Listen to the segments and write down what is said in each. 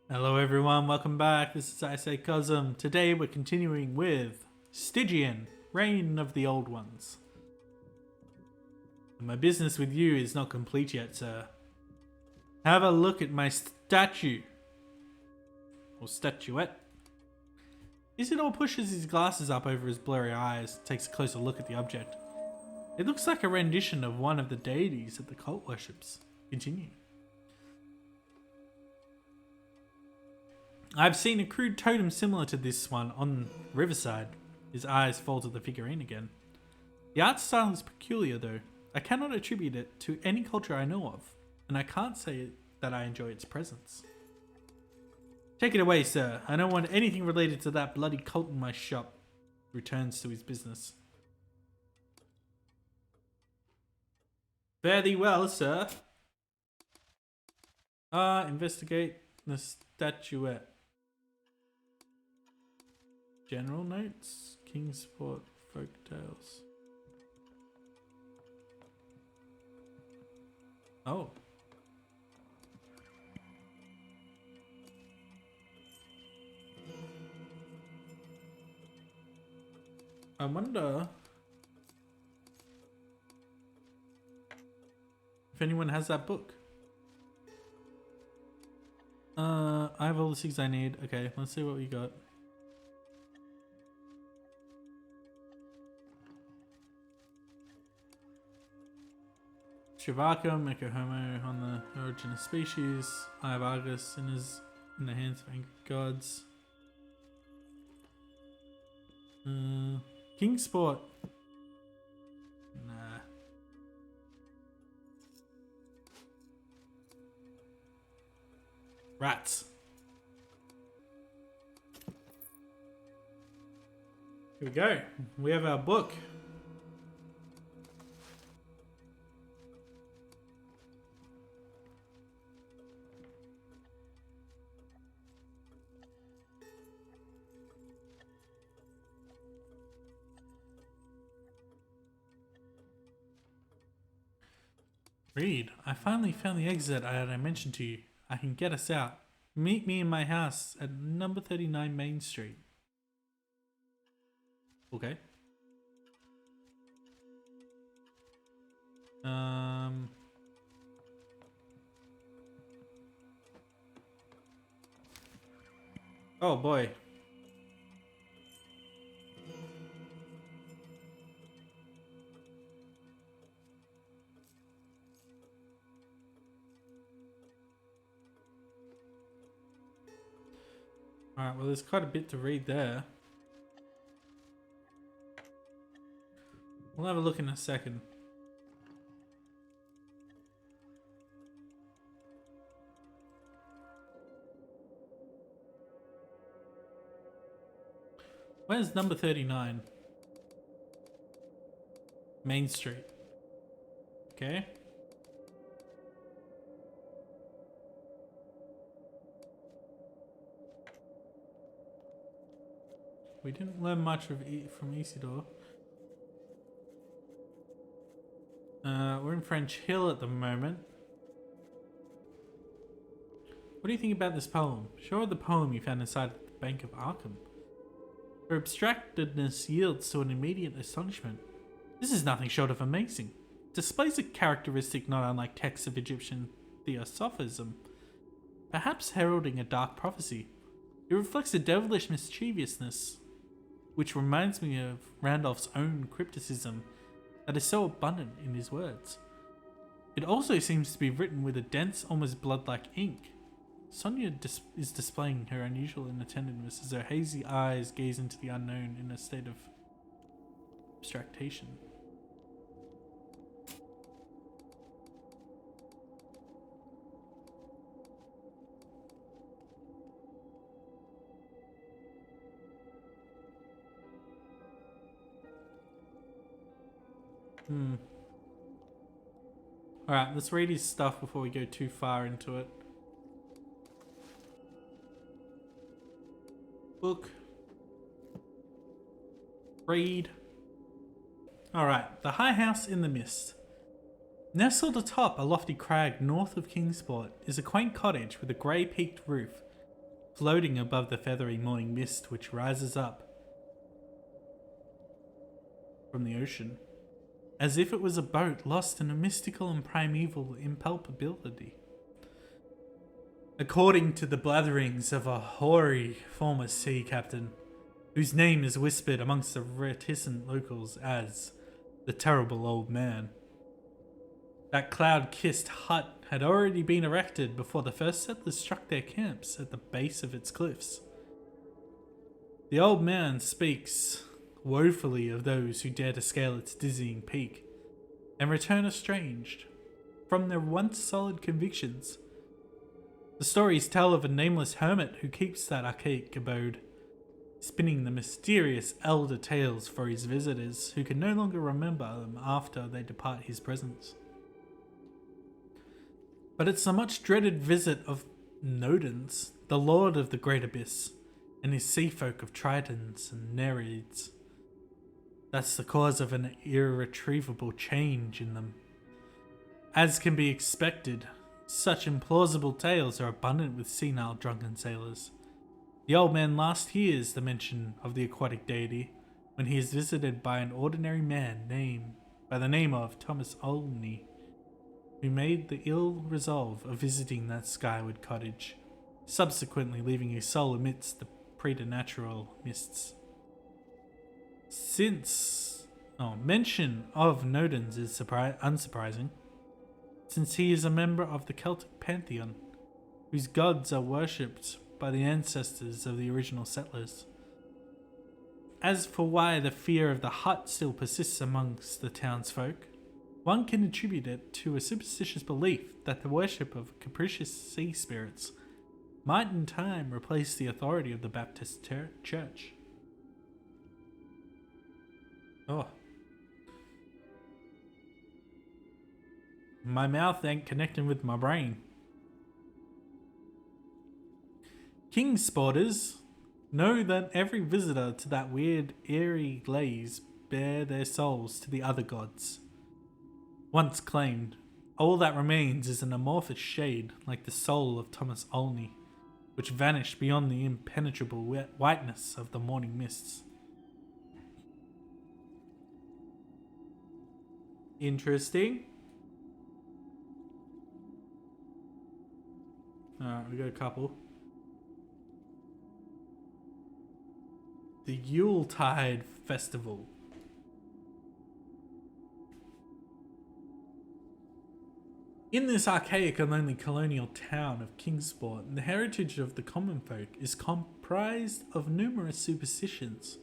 Hello everyone, welcome back. This is I Say Cosm. Today we're continuing with Stygian, Reign of the Old Ones. My business with you is not complete yet, sir. Have a look at my statue. Or statuette. Isidore pushes his glasses up over his blurry eyes, takes a closer look at the object. It looks like a rendition of one of the deities that the cult worships. Continue. I've seen a crude totem similar to this one on Riverside. His eyes fall to the figurine again. The art style is peculiar though. I cannot attribute it to any culture I know of, and I can't say that I enjoy its presence. Take it away, sir. I don't want anything related to that bloody cult in my shop. Returns to his business. Fare thee well, sir. Investigate the statuette. General notes, Kingsport, folk tales. Oh. I wonder if anyone has that book. I have all the things I need. Okay, let's see what we got. Shivaka, Mecha Homo on the origin of species. Eye of Argus in the hands of angry gods. Kingsport. Nah. Rats. Here we go. We have our book. Read. I finally found the exit I mentioned to you. I can get us out. Meet me in my house at number 39 Main Street. Okay. Oh boy. Alright, well there's quite a bit to read there. We'll have a look in a second. Where's number 39? Main Street. Okay. We didn't learn much from Isidore. We're in French Hill at the moment. What do you think about this poem? Show her the poem you found inside the Bank of Arkham. Her abstractedness yields to an immediate astonishment. This is nothing short of amazing. It displays a characteristic not unlike texts of Egyptian theosophism, perhaps heralding a dark prophecy. It reflects a devilish mischievousness, which reminds me of Randolph's own crypticism that is so abundant in his words. It also seems to be written with a dense, almost blood-like ink. Sonia is displaying her unusual inattentiveness as her hazy eyes gaze into the unknown in a state of abstractation. Alright, let's read his stuff before we go too far into it. Book. Read. Alright, the High House in the Mist. Nestled atop a lofty crag north of Kingsport is a quaint cottage with a grey peaked roof floating above the feathery morning mist which rises up from the ocean, as if it was a boat lost in a mystical and primeval impalpability. According to the blatherings of a hoary former sea captain, whose name is whispered amongst the reticent locals as the Terrible Old Man, that cloud-kissed hut had already been erected before the first settlers struck their camps at the base of its cliffs. The old man speaks woefully of those who dare to scale its dizzying peak and return estranged from their once solid convictions. The stories tell of a nameless hermit who keeps that archaic abode, spinning the mysterious elder tales for his visitors who can no longer remember them after they depart his presence. But it's the much dreaded visit of Nodens, the lord of the great abyss, and his sea folk of Tritons and Nereids. That's the cause of an irretrievable change in them. As can be expected, such implausible tales are abundant with senile drunken sailors. The old man last hears the mention of the aquatic deity when he is visited by an ordinary man by the name of Thomas Olney, who made the ill resolve of visiting that skyward cottage, subsequently leaving his soul amidst the preternatural mists. Mention of Nodens is unsurprising, since he is a member of the Celtic pantheon, whose gods are worshipped by the ancestors of the original settlers. As for why the fear of the hut still persists amongst the townsfolk, one can attribute it to a superstitious belief that the worship of capricious sea spirits might in time replace the authority of the Baptist Church. Oh. My mouth ain't connecting with my brain. King sporters know that every visitor to that weird, eerie glaze bear their souls to the other gods. Once claimed, all that remains is an amorphous shade like the soul of Thomas Olney, which vanished beyond the impenetrable whiteness of the morning mists. Interesting. Alright, we got a couple. The Yuletide Festival. In this archaic and lonely colonial town of Kingsport, the heritage of the common folk is comprised of numerous superstitions.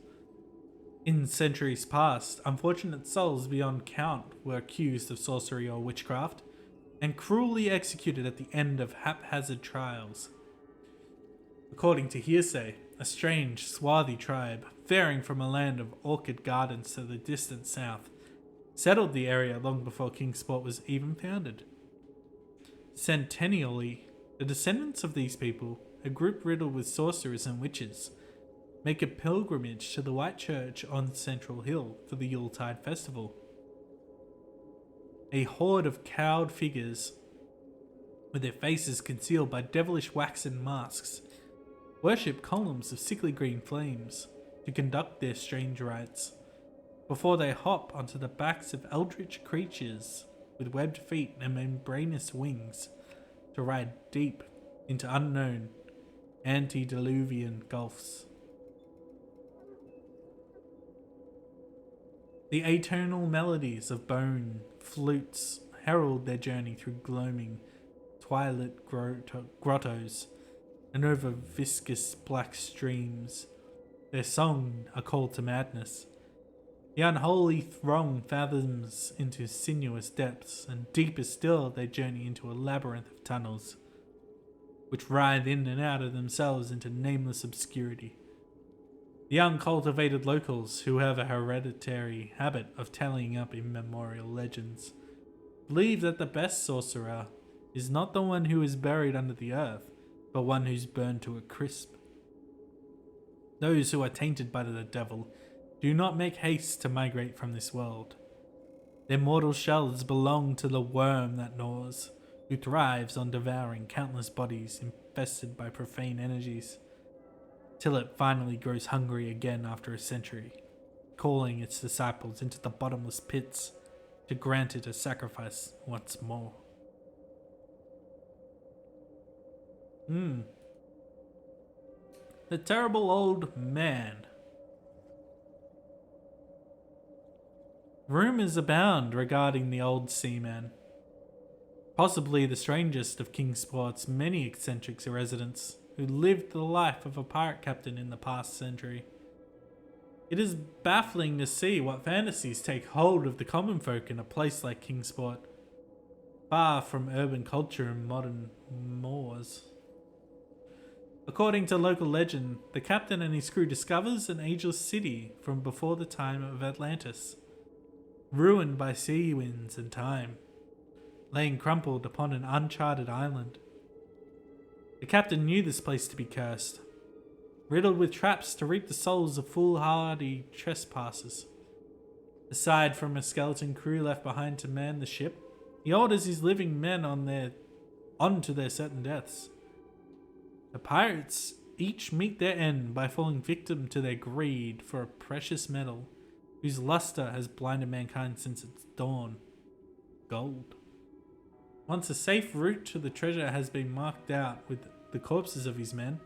In centuries past, unfortunate souls beyond count were accused of sorcery or witchcraft and cruelly executed at the end of haphazard trials. According to hearsay, a strange, swarthy tribe, faring from a land of orchid gardens to the distant south, settled the area long before Kingsport was even founded. Centennially, the descendants of these people, a group riddled with sorcerers and witches, make a pilgrimage to the White Church on Central Hill for the Yuletide Festival. A horde of cowed figures, with their faces concealed by devilish waxen masks, worship columns of sickly green flames to conduct their strange rites, before they hop onto the backs of eldritch creatures with webbed feet and membranous wings to ride deep into unknown antediluvian gulfs. The atonal melodies of bone flutes herald their journey through gloaming, twilit grottos and over viscous black streams. Their song a call to madness. The unholy throng fathoms into sinuous depths, and deeper still they journey into a labyrinth of tunnels, which writhe in and out of themselves into nameless obscurity. The uncultivated locals, who have a hereditary habit of tallying up immemorial legends, believe that the best sorcerer is not the one who is buried under the earth, but one who's burned to a crisp. Those who are tainted by the devil do not make haste to migrate from this world. Their mortal shells belong to the worm that gnaws, who thrives on devouring countless bodies infested by profane energies, till it finally grows hungry again after a century, calling its disciples into the bottomless pits to grant it a sacrifice once more. The terrible old man. Rumours abound regarding the old seaman, possibly the strangest of Kingsport's many eccentric residents who lived the life of a pirate captain in the past century. It is baffling to see what fantasies take hold of the common folk in a place like Kingsport, far from urban culture and modern mores. According to local legend, the captain and his crew discovers an ageless city from before the time of Atlantis, ruined by sea winds and time, laying crumpled upon an uncharted island. The captain knew this place to be cursed, riddled with traps to reap the souls of foolhardy trespassers. Aside from a skeleton crew left behind to man the ship, he orders his living men on to their certain deaths. The pirates each meet their end by falling victim to their greed for a precious metal whose luster has blinded mankind since its dawn: gold. Once a safe route to the treasure has been marked out with the corpses of his men,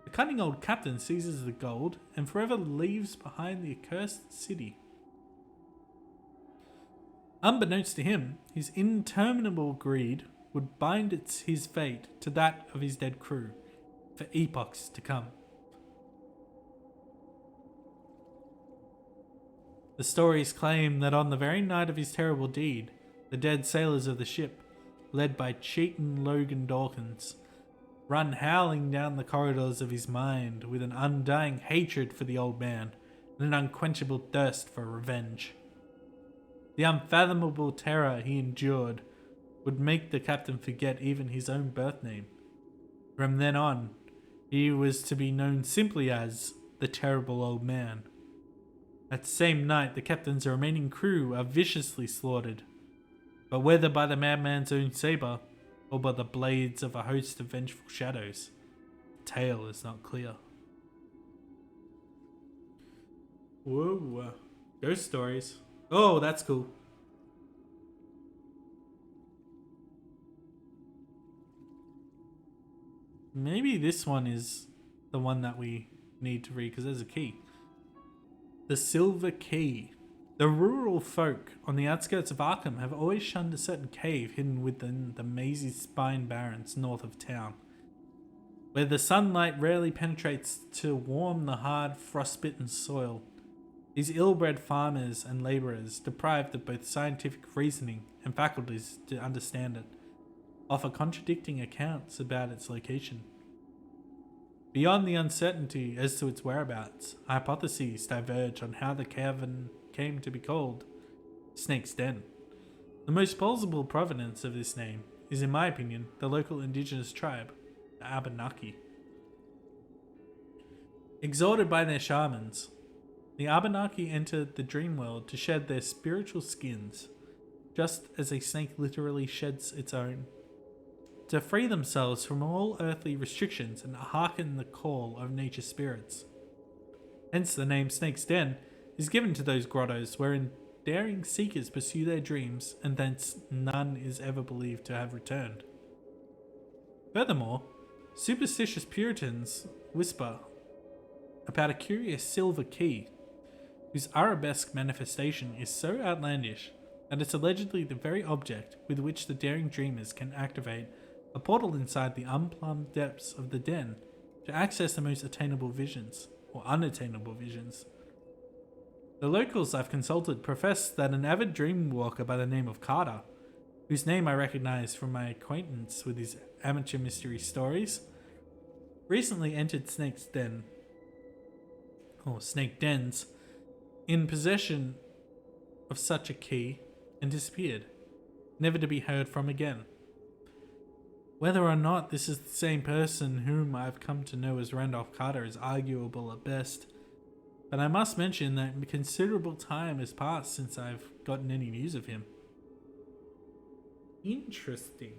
the cunning old captain seizes the gold and forever leaves behind the accursed city. Unbeknownst to him, his interminable greed would bind his fate to that of his dead crew for epochs to come. The stories claim that on the very night of his terrible deed, the dead sailors of the ship, led by Cheaton Logan Dawkins, run howling down the corridors of his mind with an undying hatred for the old man and an unquenchable thirst for revenge. The unfathomable terror he endured would make the captain forget even his own birth name. From then on, he was to be known simply as the terrible old man. That same night, the captain's remaining crew are viciously slaughtered, but whether by the madman's own saber or by the blades of a host of vengeful shadows, the tale is not clear. Whoa, ghost stories. Oh, that's cool. Maybe this one is the one that we need to read because there's a key. The Silver Key. The rural folk on the outskirts of Arkham have always shunned a certain cave hidden within the mazy Spine Barrens north of town, where the sunlight rarely penetrates to warm the hard, frostbitten soil. These ill-bred farmers and labourers, deprived of both scientific reasoning and faculties to understand it, offer contradicting accounts about its location. Beyond the uncertainty as to its whereabouts, hypotheses diverge on how the cavern came to be called Snake's Den. The most plausible provenance of this name is, in my opinion, the local indigenous tribe, the Abenaki. Exhorted by their shamans, the Abenaki entered the dream world to shed their spiritual skins, just as a snake literally sheds its own, to free themselves from all earthly restrictions and hearken the call of nature spirits. Hence the name Snake's Den is given to those grottos wherein daring seekers pursue their dreams, and thence none is ever believed to have returned. Furthermore, superstitious Puritans whisper about a curious silver key, whose arabesque manifestation is so outlandish that it's allegedly the very object with which the daring dreamers can activate a portal inside the unplumbed depths of the den to access the most attainable visions, or unattainable visions. The locals I've consulted profess that an avid dream walker by the name of Carter, whose name I recognize from my acquaintance with his amateur mystery stories, recently entered Snake's Den, or Snake Dens, in possession of such a key and disappeared, never to be heard from again. Whether or not this is the same person whom I've come to know as Randolph Carter is arguable at best, but I must mention that considerable time has passed since I've gotten any news of him. Interesting.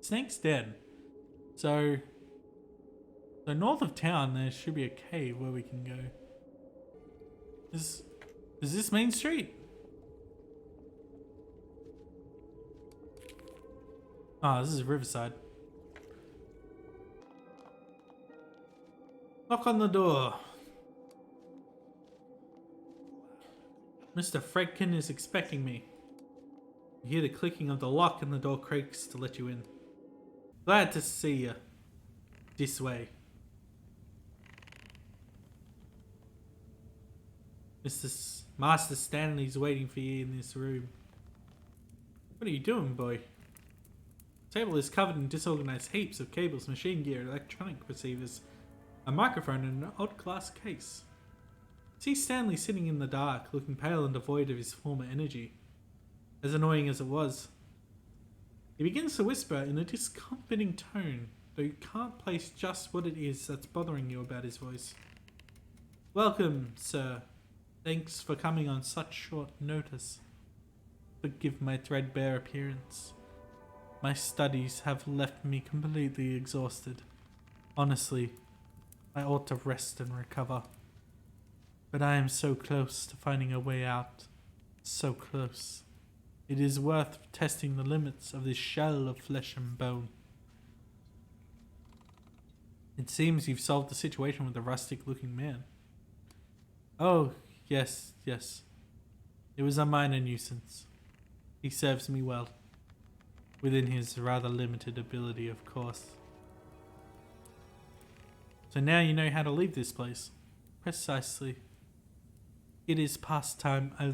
Snake's dead. So north of town there should be a cave where we can go. Is this Main Street? Ah, this is Riverside. Knock on the door. Mr. Fredkin is expecting me. You hear the clicking of the lock and the door creaks to let you in. Glad to see you. This way. Master Stanley's waiting for you in this room. What are you doing, boy? The table is covered in disorganized heaps of cables, machine gear, electronic receivers, a microphone, and an odd glass case. See Stanley sitting in the dark, looking pale and devoid of his former energy. As annoying as it was. He begins to whisper in a discomforting tone, though you can't place just what it is that's bothering you about his voice. Welcome, sir. Thanks for coming on such short notice. Forgive my threadbare appearance. My studies have left me completely exhausted. Honestly, I ought to rest and recover. But I am so close to finding a way out. So close. It is worth testing the limits of this shell of flesh and bone. It seems you've solved the situation with the rustic-looking man. Oh, yes. It was a minor nuisance. He serves me well. Within his rather limited ability, of course. So now you know how to leave this place. Precisely. It is past time I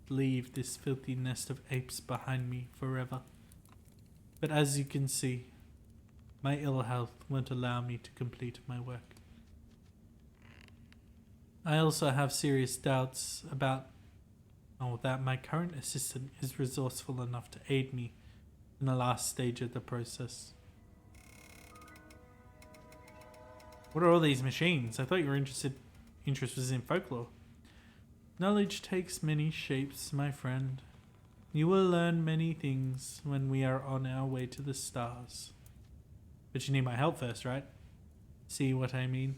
leave this filthy nest of apes behind me forever. But as you can see, my ill health won't allow me to complete my work. I also have serious doubts about that my current assistant is resourceful enough to aid me in the last stage of the process. What are all these machines? I thought your interest was in folklore. Knowledge takes many shapes, my friend. You will learn many things when we are on our way to the stars. But you need my help first, right? See what I mean?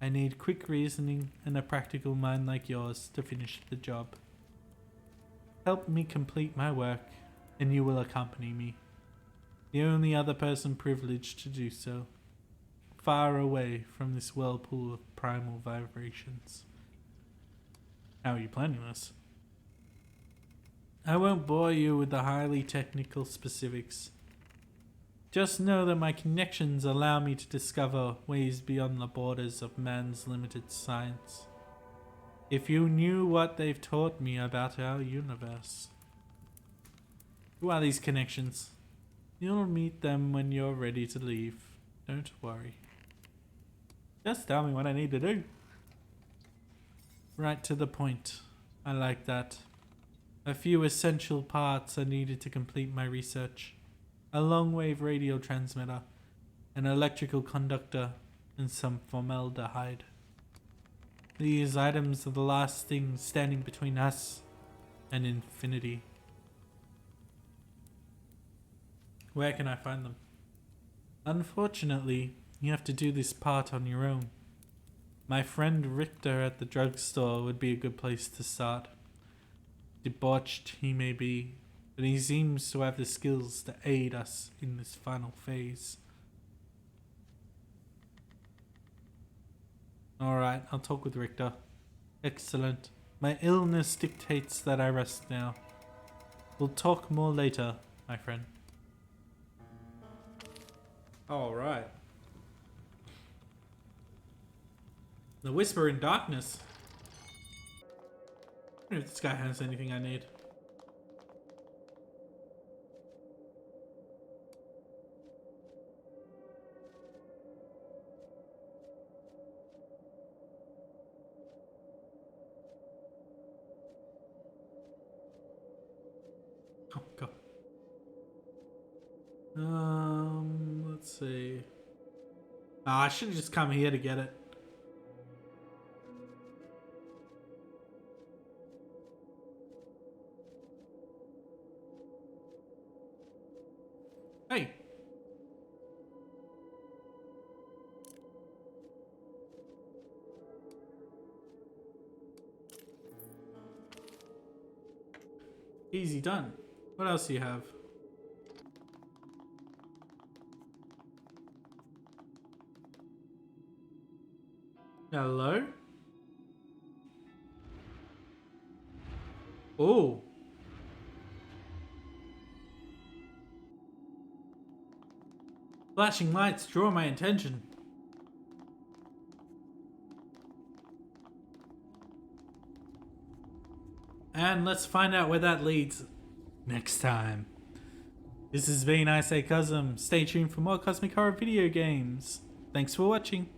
I need quick reasoning and a practical mind like yours to finish the job. Help me complete my work, and you will accompany me. The only other person privileged to do so. Far away from this whirlpool of primal vibrations. How are you planning this? I won't bore you with the highly technical specifics. Just know that my connections allow me to discover ways beyond the borders of man's limited science. If you knew what they've taught me about our universe. Who are these connections? You'll meet them when you're ready to leave. Don't worry. Just tell me what I need to do. Right to the point. I like that. A few essential parts are needed to complete my research. A long-wave radio transmitter, an electrical conductor, and some formaldehyde. These items are the last things standing between us and infinity. Where can I find them? Unfortunately, you have to do this part on your own. My friend Richter at the drugstore would be a good place to start. Debauched he may be, but he seems to have the skills to aid us in this final phase. Alright, I'll talk with Richter. Excellent. My illness dictates that I rest now. We'll talk more later, my friend. Alright. The Whisper in Darkness. I wonder if this guy has anything I need. Oh, go. Let's see. I should have just come here to get it. Hey, Easy done. What else do you have? Hello? Oh. Flashing lights draw my attention. And let's find out where that leads next time. This has been I Say Cosm. Stay tuned for more Cosmic Horror video games. Thanks for watching.